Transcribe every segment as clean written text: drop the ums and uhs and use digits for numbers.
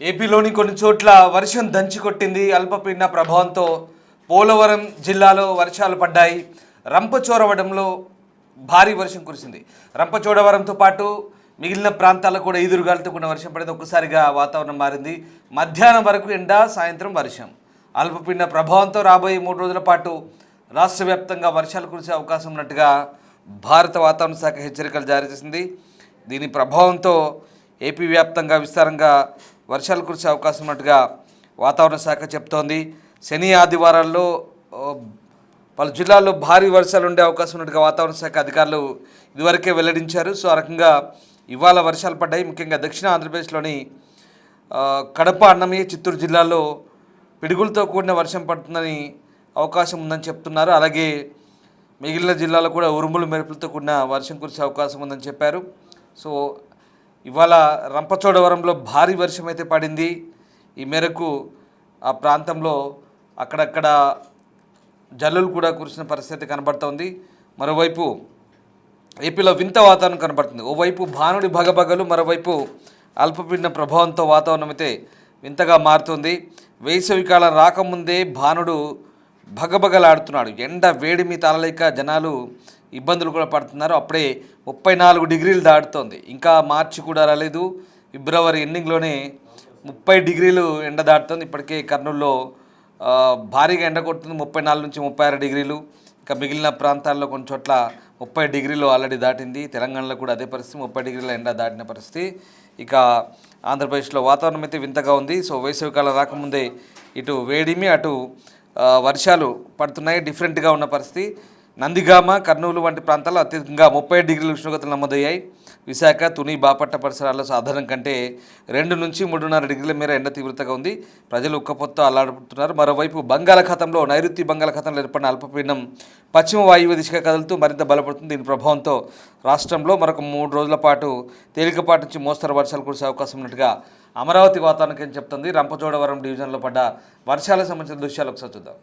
ఏపీలోని కొన్ని చోట్ల వర్షం దంచికొట్టింది. అల్పపీడన ప్రభావంతో పోలవరం జిల్లాలో వర్షాలు పడ్డాయి. రంపచోడవరంలో భారీ వర్షం కురిసింది. రంపచోడవరంతో పాటు మిగిలిన ప్రాంతాల్లో కూడా ఈదురుగాలితో కూడిన వర్షం పడింది. ఒక్కసారిగా వాతావరణం మారింది. మధ్యాహ్నం వరకు ఎండ, సాయంత్రం వర్షం. అల్పపీడన ప్రభావంతో రాబోయే 3 రోజుల పాటు రాష్ట్ర వ్యాప్తంగా వర్షాలు కురిసే అవకాశం ఉన్నట్టుగా భారత వాతావరణ శాఖ హెచ్చరికలు జారీ చేసింది. దీని ప్రభావంతో ఏపీ వ్యాప్తంగా విస్తారంగా వర్షాలు కురిసే అవకాశం ఉన్నట్టుగా వాతావరణ శాఖ చెప్తోంది. శని ఆదివారాల్లో పలు జిల్లాల్లో భారీ వర్షాలు ఉండే అవకాశం ఉన్నట్టుగా వాతావరణ శాఖ అధికారులు ఇదివరకే వెల్లడించారు. సో ఆ రకంగా ఇవాళ వర్షాలు పడ్డాయి. ముఖ్యంగా దక్షిణ ఆంధ్రప్రదేశ్లోని కడప, అన్నమయ్య, చిత్తూరు జిల్లాల్లో పిడుగులతో కూడిన వర్షం పడుతుందని అవకాశం ఉందని చెప్తున్నారు. అలాగే మిగిలిన జిల్లాలో కూడా ఉరుములు మెరుపులతో కూడిన వర్షం కురిసే అవకాశం ఉందని చెప్పారు. సో ఇవాళ రంపచోడవరంలో భారీ వర్షం అయితే పడింది. ఈ మేరకు ఆ ప్రాంతంలో అక్కడక్కడ జల్లులు కూడా కురిసిన పరిస్థితి కనబడుతోంది. మరోవైపు ఏపీలో వింత వాతావరణం కనబడుతుంది. ఓవైపు భానుడి భగభగలు, మరోవైపు అల్పపీడన ప్రభావంతో వాతావరణం అయితే వింతగా మారుతుంది. వేసవికాలం రాకముందే భానుడు భగభగలాడుతున్నాడు. ఎండ వేడిమి తాళలేక జనాలు ఇబ్బందులు కూడా పడుతున్నారు. అప్పుడే 34 డిగ్రీలు దాటుతోంది. ఇంకా మార్చి కూడా రాలేదు. ఫిబ్రవరి ఎండింగ్లోనే 30 డిగ్రీలు ఎండ దాటుతోంది. ఇప్పటికే కర్నూలులో భారీగా ఎండ కొడుతుంది. 34 నుంచి 36 డిగ్రీలు. ఇంకా మిగిలిన ప్రాంతాల్లో కొన్ని చోట్ల 30 డిగ్రీలు ఆల్రెడీ దాటింది. తెలంగాణలో కూడా అదే పరిస్థితి, 30 డిగ్రీల ఎండ దాటిన పరిస్థితి. ఇక ఆంధ్రప్రదేశ్లో వాతావరణం అయితే వింతగా ఉంది. సో వేసవికాలం రాకముందే ఇటు వేడిమి, అటు వర్షాలు పడుతున్నాయి. డిఫరెంట్గా ఉన్న పరిస్థితి. నందిగామ, కర్నూలు వంటి ప్రాంతాల్లో అత్యధికంగా 30 డిగ్రీల ఉష్ణోగ్రతలు నమోదయ్యాయి. విశాఖ, తుని, బాపట్ల పరిసరాల్లో సాధారణం కంటే 2 నుంచి 3.5 డిగ్రీల మేర ఎండ తీవ్రతగా ఉంది. ప్రజలు ఉక్కపోతతో అల్లాడుతున్నారు. మరోవైపు బంగాళాఖాతంలో నైరుతి బంగాళాఖాతంలో ఏర్పడిన అల్పపీడనం పశ్చిమ వాయువ్య దిశగా కదులుతూ మరింత బలపడుతుంది. దీని ప్రభావంతో రాష్ట్రంలో మరొక 3 రోజుల పాటు తేలికపాటి నుంచి మోస్తరు వర్షాలు కురిసే అవకాశం ఉన్నట్టుగా అమరావతి వాతావరణ కేంద్రం చెప్తుంది. రంపచోడవరం డివిజన్లో పడ్డ వర్షాలకు సంబంధించిన దృశ్యాలు ఒకసారి చూద్దాం.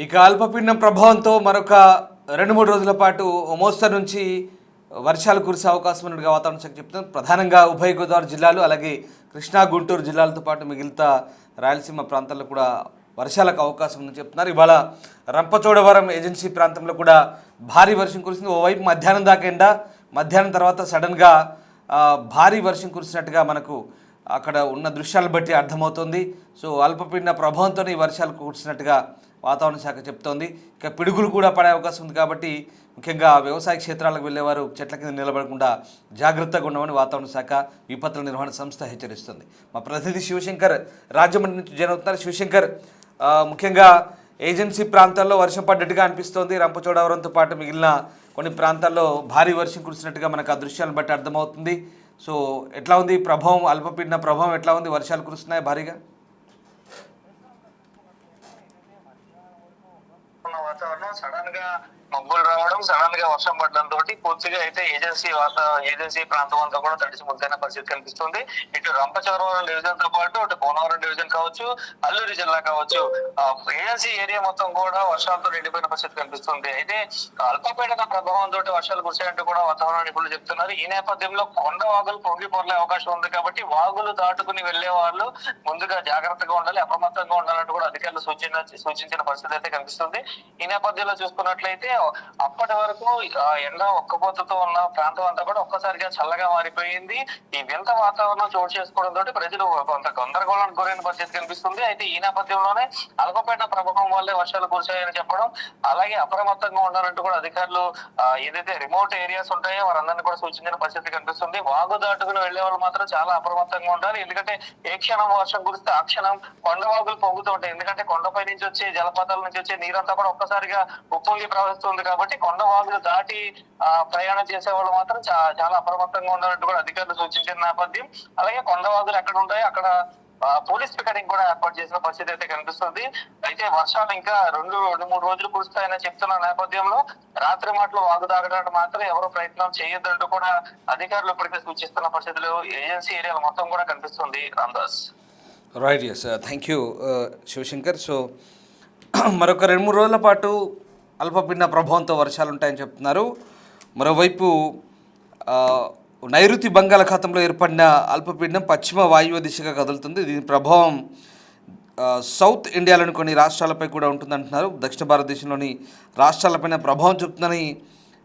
ఇక అల్పపీడనం ప్రభావంతో మరొక 2-3 రోజుల పాటు మోస్తరు నుంచి వర్షాలు కురిసే అవకాశం ఉన్నట్టుగా వాతావరణ శాఖ చెప్తుంది. ప్రధానంగా ఉభయ గోదావరి జిల్లాలు, అలాగే కృష్ణా, గుంటూరు జిల్లాలతో పాటు మిగిలిన రాయలసీమ ప్రాంతాల్లో కూడా వర్షాలకు అవకాశం ఉందని చెప్తున్నారు. ఇవాళ రంపచోడవరం ఏజెన్సీ ప్రాంతంలో కూడా భారీ వర్షం కురిసింది. ఓవైపు మధ్యాహ్నం దాకా ఎండ, మధ్యాహ్నం తర్వాత సడన్గా భారీ వర్షం కురిసినట్టుగా మనకు అక్కడ ఉన్న దృశ్యాలను బట్టి అర్థమవుతుంది. సో అల్పపీడన ప్రభావంతోనే ఈ వర్షాలు కురిసినట్టుగా వాతావరణ శాఖ చెప్తోంది. ఇక పిడుగులు కూడా పడే అవకాశం ఉంది. కాబట్టి ముఖ్యంగా వ్యవసాయ క్షేత్రాలకు వెళ్ళేవారు చెట్ల కింద నిలబడకుండా జాగ్రత్తగా ఉండమని వాతావరణ శాఖ విపత్తుల నిర్వహణ సంస్థ హెచ్చరిస్తుంది. మా ప్రతినిధి శివశంకర్ రాజమండ్రి నుంచి జాయిన్ అవుతున్నారు. శివశంకర్, ముఖ్యంగా ఏజెన్సీ ప్రాంతాల్లో వర్షం పడ్డట్టుగా అనిపిస్తోంది. రంపచోడవరంతో పాటు మిగిలిన కొన్ని ప్రాంతాల్లో భారీ వర్షం కురిసినట్టుగా మనకు ఆ దృశ్యాలను బట్టి అర్థమవుతుంది. సో ఎట్లా ఉంది ప్రభావం, అల్పపీడన ప్రభావం ఎట్లా ఉంది? వర్షాలు కురుస్తున్నాయి భారీగా? వాతావరణం సడన్ గా మబ్బులు రావడం, సడన్ గా వర్షం పడడం తోటి పూర్తిగా అయితే ఏజెన్సీ ప్రాంతం అంతా కూడా తడిసి ముద్దైన పరిస్థితి కనిపిస్తుంది. ఇటు రంపచోడవరం డివిజన్ తో పాటు అటు పోలవరం డివిజన్ కావచ్చు, అల్లూరి జిల్లా కావచ్చు, ఏజెన్సీ ఏరియా మొత్తం కూడా వర్షాలతో నిండిపోయిన పరిస్థితి కనిపిస్తుంది. అయితే అల్పపీడన ప్రభావం తోటి వర్షాలు కురిసాయంటూ కూడా వాతావరణ నిపుణులు చెప్తున్నారు. ఈ నేపథ్యంలో కొండ వాగులు పొంగి పొరలే అవకాశం ఉంది. కాబట్టి వాగులు దాటుకుని వెళ్లే వాళ్ళు ముందుగా జాగ్రత్తగా ఉండాలి, అప్రమత్తంగా ఉండాలంటూ కూడా అధికారులు సూచించిన పరిస్థితి అయితే కనిపిస్తుంది. ఈ నేపథ్యంలో చూసుకున్నట్లయితే అప్పటి వరకు ఎండ ఒక్కపోతతో ఉన్న ప్రాంతం అంతా కూడా ఒక్కసారిగా చల్లగా మారిపోయింది. ఈ వింత వాతావరణం చోటు చేసుకోవడంతో ప్రజలు కొంత గందరగోళానికి గురైన పరిస్థితి కనిపిస్తుంది. అయితే ఈ నేపథ్యంలోనే అల్పపీడన ప్రభావం వల్లే వర్షాలు కురిశాయని చెప్పడం, అలాగే అప్రమత్తంగా ఉండాలంటూ కూడా అధికారులు ఏదైతే రిమోట్ ఏరియాస్ ఉంటాయో వారందరినీ కూడా సూచించిన పరిస్థితి కనిపిస్తుంది. వాగు దాటుకుని వెళ్లే వాళ్ళు మాత్రం చాలా అప్రమత్తంగా ఉండాలి. ఎందుకంటే ఏ క్షణం వర్షం కురిస్తే ఆ క్షణం కొండ వాగులు పొంగుతూ ఉంటాయి. ఎందుకంటే కొండపై నుంచి వచ్చే జలపాతాల నుంచి వచ్చే నీరంతా కూడా ఒక్కసారిగా ఉప్పొంగి ప్రవహిస్తుంది కాబట్టి కొండ వాగులు దాటి ప్రయాణం చేసే వాళ్ళు మాత్రం చాలా అప్రమత్తంగా ఉండాలంటూ కూడా అధికారులు సూచించిన నేపథ్యం. అలాగే కొండ వాగులు ఎక్కడ ఉంటాయో అక్కడ పోలీస్ పికెటింగ్ కూడా ఏర్పాటు చేసిన పరిస్థితి అయితే కనిపిస్తుంది. అయితే వర్షాలు ఇంకా రెండు మూడు రోజులు కురుస్తాయని చెప్తున్న నేపథ్యంలో రాత్రి మాటలు వాగు దాగడానికి మాత్రం ఎవరు ప్రయత్నం చేయొద్దంటూ కూడా అధికారులు ఇప్పటికే సూచిస్తున్న పరిస్థితులు ఏజెన్సీ ఏరియాలో మొత్తం కూడా కనిపిస్తుంది. Ramdas. Right, yes, thank you Shivashankar. So మరొక 2-3 రోజుల పాటు అల్పపీడన ప్రభావంతో వర్షాలు ఉంటాయని చెప్తున్నారు. మరోవైపు నైరుతి బంగాళాఖాతంలో ఏర్పడిన అల్పపీడనం పశ్చిమ వాయువ్య దిశగా కదులుతుంది. దీని ప్రభావం సౌత్ ఇండియాలోని కొన్ని రాష్ట్రాలపై కూడా ఉంటుందంటున్నారు. దక్షిణ భారతదేశంలోని రాష్ట్రాలపైన ప్రభావం చూపుతుందని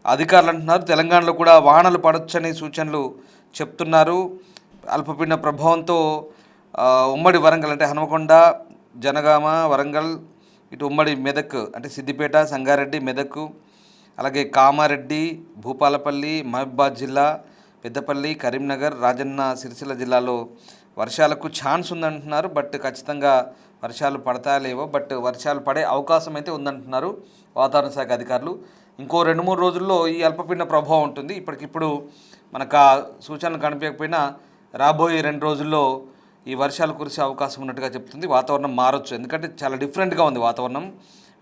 అధికారులు అంటున్నారు. తెలంగాణలో కూడా వానలు పడొచ్చని సూచనలు చెప్తున్నారు. అల్పపీడన ప్రభావంతో ఉమ్మడి వరంగల్ అంటే హనుమకొండ, జనగామ, వరంగల్, ఇటు ఉమ్మడి మెదక్ అంటే సిద్దిపేట, సంగారెడ్డి, మెదక్, అలాగే కామారెడ్డి, భూపాలపల్లి, మహబూబాద్ జిల్లా, పెద్దపల్లి, కరీంనగర్, రాజన్న సిరిసిల్ల జిల్లాలో వర్షాలకు ఛాన్స్ ఉందంటున్నారు. బట్ ఖచ్చితంగా వర్షాలు పడతాయో లేవో, బట్ వర్షాలు పడే అవకాశం అయితే ఉందంటున్నారు వాతావరణ శాఖ అధికారులు. ఇంకో 2-3 రోజుల్లో ఈ అల్పపీడన ప్రభావం ఉంటుంది. ఇప్పటికిప్పుడు మనకు ఆ సూచనలు కనిపించకపోయినా రాబోయే 2 రోజుల్లో ఈ వర్షాలు కురిసే అవకాశం ఉన్నట్టుగా చెప్తుంది. వాతావరణం మారొచ్చు, ఎందుకంటే చాలా డిఫరెంట్గా ఉంది వాతావరణం,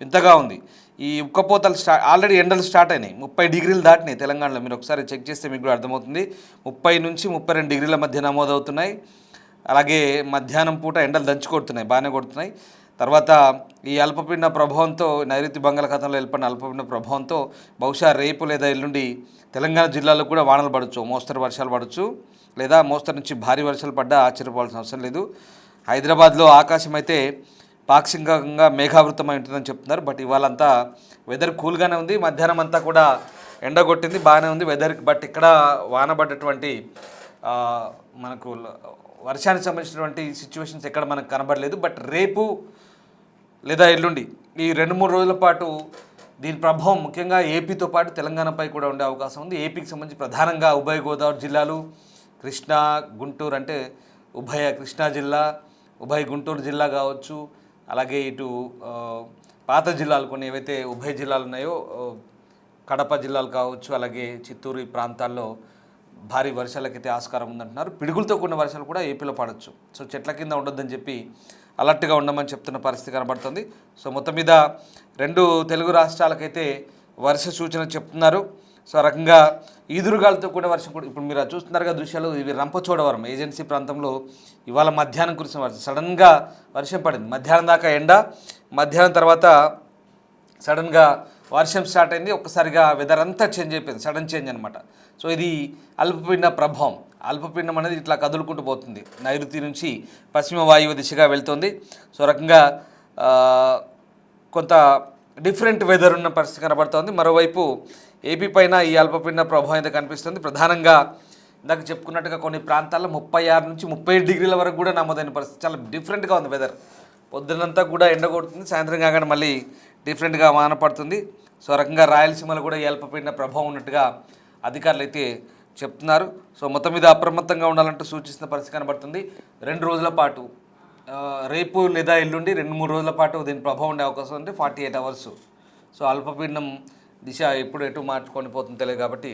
వింతగా ఉంది. ఈ ఉక్కపోతలు ఆల్రెడీ ఎండలు స్టార్ట్ అయినాయి. 30 డిగ్రీలు దాటినాయి తెలంగాణలో. మీరు ఒకసారి చెక్ చేస్తే మీకు కూడా అర్థమవుతుంది. 30 నుంచి 32 డిగ్రీల మధ్య నమోదవుతున్నాయి. అలాగే మధ్యాహ్నం పూట ఎండలు దంచి కొడుతున్నాయి, బాగానే కొడుతున్నాయి. తర్వాత ఈ అల్పపీడన ప్రభావంతో నైరుతి బంగాళాఖాతంలో ఏర్పడిన అల్పపీడన ప్రభావంతో బహుశా రేపు లేదా ఎల్లుండి తెలంగాణ జిల్లాలో కూడా వానలు పడవచ్చు, మోస్తరు వర్షాలు పడవచ్చు, లేదా మోస్తరు నుంచి భారీ వర్షాలు పడ్డా ఆశ్చర్యపోవాల్సిన అవసరం లేదు. హైదరాబాద్లో ఆకాశం అయితే పాక్షికంగా మేఘావృతమై ఉంటుందని చెప్తున్నారు. బట్ ఇవాళంతా వెదర్ కూల్గానే ఉంది. మధ్యాహ్నం అంతా కూడా ఎండ కొట్టింది, బాగానే ఉంది వెదర్. బట్ ఇక్కడ వాన పడ్డటువంటి మనకు వర్షానికి సంబంధించినటువంటి సిచ్యువేషన్స్ ఎక్కడ మనకు కనబడలేదు. బట్ రేపు లేదా ఎల్లుండి ఈ 2-3 రోజుల పాటు దీని ప్రభావం ముఖ్యంగా ఏపీతో పాటు తెలంగాణపై కూడా ఉండే అవకాశం ఉంది. ఏపీకి సంబంధించి ప్రధానంగా ఉభయ గోదావరి జిల్లాలు, కృష్ణా, గుంటూరు అంటే ఉభయ కృష్ణా జిల్లా, ఉభయ గుంటూరు జిల్లా కావచ్చు, అలాగే ఇటు పాత జిల్లాలు కొన్ని ఏవైతే ఉభయ జిల్లాలు ఉన్నాయో కడప జిల్లాలు కావచ్చు, అలాగే చిత్తూరు ఈ ప్రాంతాల్లో భారీ వర్షాలకైతే ఆస్కారం ఉందంటున్నారు. పిడుగులతో కూడిన వర్షాలు కూడా ఏపీలో పడవచ్చు. సో చెట్ల కింద ఉండొద్దని చెప్పి అలర్ట్గా ఉండమని చెప్తున్న పరిస్థితి కనబడుతుంది. సో మొత్తం మీద 2 తెలుగు రాష్ట్రాలకైతే వర్ష సూచన చెప్తున్నారు. సో ఆ రకంగా ఈదురుగాలతో కూడిన వర్షం కూడా ఇప్పుడు మీరు చూస్తున్నారుగా దృశ్యాలు. ఇవి రంపచోడవరం ఏజెన్సీ ప్రాంతంలో ఇవాళ మధ్యాహ్నం కురిసిన వర్షం, సడన్గా వర్షం పడింది. మధ్యాహ్నం దాకా ఎండ, మధ్యాహ్నం తర్వాత సడన్గా వర్షం స్టార్ట్ అయింది. ఒక్కసారిగా వెదర్ అంతా చేంజ్ అయిపోయింది, సడన్ చేంజ్ అనమాట. సో ఇది అల్పపీడన ప్రభావం. అల్పపీడనం అనేది ఇట్లా కదులుకుంటూ పోతుంది, నైరుతి నుంచి పశ్చిమ వాయువ్య దిశగా వెళ్తుంది. సో రకంగా కొంత డిఫరెంట్ వెదర్ ఉన్న పరిస్థితి కనబడుతోంది. మరోవైపు ఏపీ పైన ఈ అల్పపీడన ప్రభావం అయితే కనిపిస్తుంది. ప్రధానంగా ఇందాక చెప్పుకున్నట్టుగా కొన్ని ప్రాంతాల్లో 36 నుంచి 37 డిగ్రీల వరకు కూడా నమోదైన పరిస్థితి. చాలా డిఫరెంట్గా ఉంది వెదర్. పొద్దునంతా కూడా ఎండ కొడుతుంది, సాయంత్రం కాగానే మళ్ళీ డిఫరెంట్గా వాన పడుతుంది. సో రకంగా రాయలసీమలో కూడా ఈ అల్పపీడన ప్రభావం ఉన్నట్టుగా అధికారులు అయితే చెప్తున్నారు. సో మొత్తం మీద అప్రమత్తంగా ఉండాలంటూ సూచిస్తున్న పరిస్థితి కనబడుతుంది. 2 రోజుల పాటు రేపు లేదా ఎల్లుండి 2-3 రోజుల పాటు దీని ప్రభావం ఉండే అవకాశం ఉంది, 48 అవర్స్. సో అల్పపీడనం దిశ ఎప్పుడు ఎటు మార్చుకొని పోతుంది తెలియదు కాబట్టి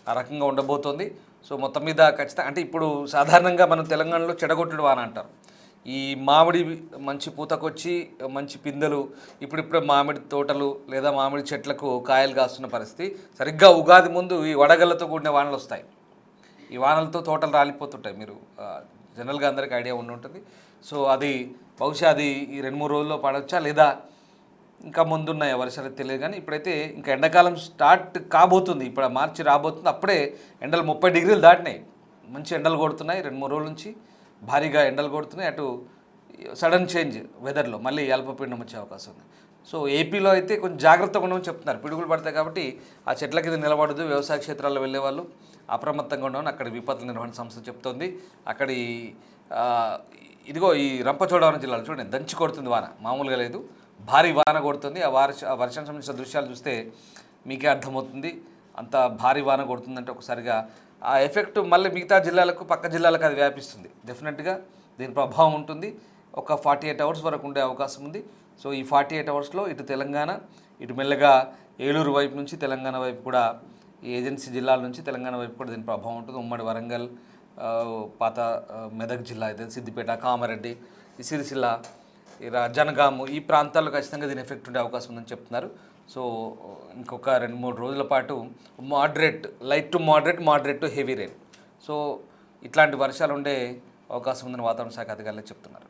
ఆ రకంగా ఉండబోతోంది. సో మొత్తం మీద ఖచ్చితంగా అంటే ఇప్పుడు సాధారణంగా మనం తెలంగాణలో చెడగొట్టుడు వాన అంటారు. ఈ మామిడి మంచి పూతకొచ్చి మంచి పిందెలు, ఇప్పుడిప్పుడే మామిడి తోటలు లేదా మామిడి చెట్లకు కాయలు కాస్తున్న పరిస్థితి. సరిగ్గా ఉగాది ముందు ఈ వడగళ్ళతో కూడిన వానలు వస్తాయి. ఈ వానలతో తోటలు రాలిపోతుంటాయి. మీరు జనరల్గా అందరికీ ఐడియా ఉండి ఉంటుంది. సో అది బహుశా అది ఈ 2-3 రోజుల్లో పడవచ్చా లేదా ఇంకా ముందున్నాయి వర్షాలు తెలియదు. కానీ ఇప్పుడైతే ఇంకా ఎండాకాలం స్టార్ట్ కాబోతుంది. ఇప్పుడు మార్చి రాబోతుంది. అప్పుడే ఎండలు 30 డిగ్రీలు దాటినాయి. మంచి ఎండలు కొడుతున్నాయి. 2-3 రోజుల నుంచి భారీగా ఎండలు కొడుతున్నాయి. అటు సడన్ చేంజ్ వెదర్లో మళ్ళీ అల్పపీడనం వచ్చే అవకాశం ఉంది. సో ఏపీలో అయితే కొంచెం జాగ్రత్తగా ఉండమని చెప్తున్నారు. పిడుగులు పడతాయి కాబట్టి ఆ చెట్ల కింద నిలబడదు. వ్యవసాయ క్షేత్రాల్లో వెళ్ళే వాళ్ళు అప్రమత్తంగా ఉండమని అక్కడ విపత్తుల నిర్వహణ సంస్థ చెప్తోంది. అక్కడి ఆ, ఇదిగో ఈ రంపచోడవరం జిల్లాలో చూడండి, దంచి కొడుతుంది వాన, మామూలుగా లేదు, భారీ వాన కొడుతుంది. ఆ వర్షానికి సంబంధించిన దృశ్యాలు చూస్తే మీకే అర్థమవుతుంది. అంత భారీ వాన కొడుతుందంటే ఒకసారిగా ఆ ఎఫెక్ట్ మళ్ళీ మిగతా జిల్లాలకు, పక్క జిల్లాలకు అది వ్యాపిస్తుంది. డెఫినెట్గా దీని ప్రభావం ఉంటుంది. ఒక 48 అవర్స్ వరకు ఉండే అవకాశం ఉంది. సో ఈ 48 అవర్స్లో ఇటు తెలంగాణ, ఇటు మెల్లగా ఏలూరు వైపు నుంచి తెలంగాణ వైపు కూడా, ఈ ఏజెన్సీ జిల్లాల నుంచి తెలంగాణ వైపు కూడా దీని ప్రభావం ఉంటుంది. ఉమ్మడి వరంగల్, పాత మెదక్ జిల్లా అయితే సిద్దిపేట, కామారెడ్డి, ఈ సిరిసిల్ల, జనగాము, ఈ ప్రాంతాల్లో ఖచ్చితంగా దీని ఎఫెక్ట్ ఉండే అవకాశం ఉందని చెప్తున్నారు. సో ఇంకొక 2-3 రోజుల పాటు light to moderate to heavy rain, so ఇట్లాంటి వర్షాలు ఉండే అవకాశం ఉందని వాతావరణ శాఖ అధికారులు చెప్తున్నారు.